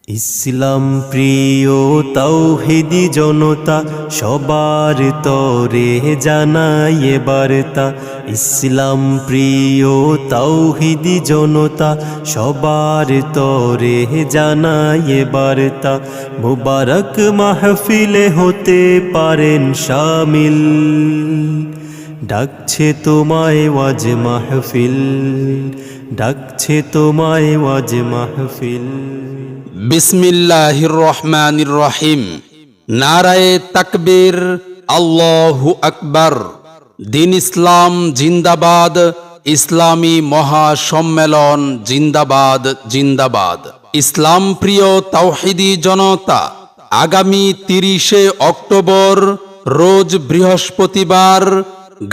ইসলাম প্রিয় তাওহীদি জনতা সবার তরে জানায় বার্তা। ইসলাম প্রিয় তাওহীদি জনতা সবার তরে জানায় বার্তা। মুবারক মাহফিলে হতে পারেন শামিল, ডাকছে তোমায় ওয়াজ মাহফিল, ডাকছে তোমায় ওয়াজ মাহফিল। বিসমিল্লাহির রহমানির রহিম। নারায়ে তাকবীর, আল্লাহু আকবার। দিন ইসলাম জিন্দাবাদ, ইসলামী মহাসম্মেলন জিন্দাবাদ জিন্দাবাদ। ইসলাম প্রিয় তাওহীদি জনতা, আগামী 30শে অক্টোবর রোজ বৃহস্পতিবার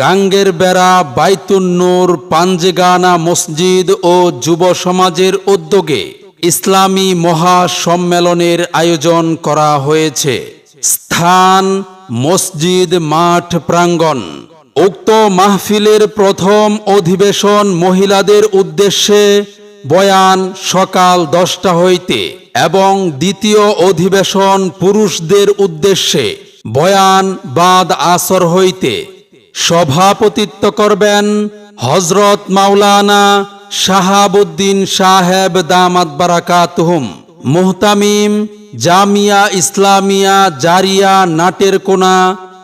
গাঙ্গের বেড়া বাইতুন নূর পাঞ্জেগানা মসজিদ ও যুব সমাজের উদ্যোগে ইসলামী মহাসম্মেলনের আয়োজন করা হয়েছে। স্থান মসজিদ মাঠ প্রাঙ্গণ। উক্ত মাহফিলের প্রথম অধিবেশন মহিলাদের উদ্দেশ্যে বয়ান সকাল 10টা হইতে এবং দ্বিতীয় অধিবেশন পুরুষদের উদ্দেশ্যে বয়ান বাদ আসর হইতে। সভাপতিত্ব করবেন হযরত মাওলানা শাহাবুদ্দিন সাহেব দামাত বারাকাতুহুম, মুহতামিম জামিয়া ইসলামিয়া জারিয়া নাটেরকোনা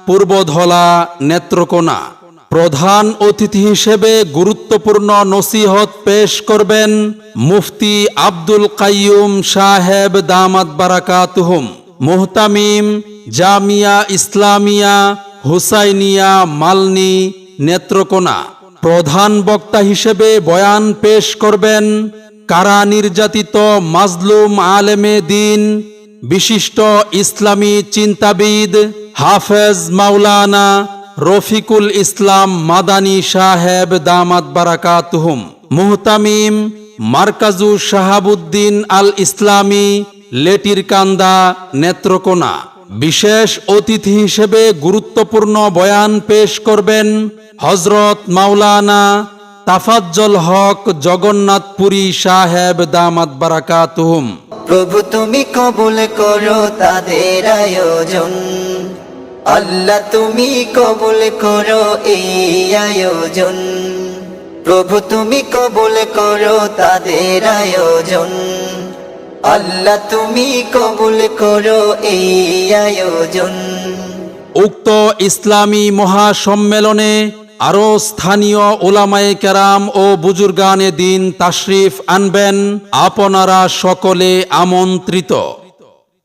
পূর্বধলা নেত্রকোনা। প্রধান অতিথি হিসেবে গুরুত্বপূর্ণ নসিহত পেশ করবেন মুফতি আব্দুল কাইয়ুম সাহেব দামাত বারাকাতুহুম, মুহতামিম জামিয়া ইসলামিয়া হুসাইনিয়া মালনী নেত্রকোনা। প্রধান বক্তা হিসেবে বয়ান পেশ করবেন কারা নির্যাতিত মাজলুম আলেমে দ্বীন, বিশিষ্ট ইসলামী চিন্তাবিদ হাফেজ মাওলানা রফিকুল ইসলাম মাদানী সাহেব দামাত বারাকাতুহুম, মুহতামিম মারকাজু শাহাবুদ্দিন আল ইসলামী লেটিরকান্দা নেত্রকোনা। বিশেষ অতিথি হিসেবে গুরুত্বপূর্ণ বয়ান পেশ করবেন হযরত মাওলানা তাফাজ্জল হক জগন্নাথপুরী সাহেব দামাত বারাকাতুহুম। প্রভু তুমি কবুল করো তাদের আয়োজন, আল্লাহ তুমি কবুল করো এই আয়োজন। প্রভু তুমি কবুল করো তাদের আয়োজন, আল্লাহ তুমি কবুল করো এই আয়োজন। উক্ত ইসলামী মহাসম্মেলনে আরো স্থানীয় উলামায়ে কেরাম ও বুজুর্গানে দ্বীন তাশরিফ আনবেন। আপনারা সকলে আমন্ত্রিত।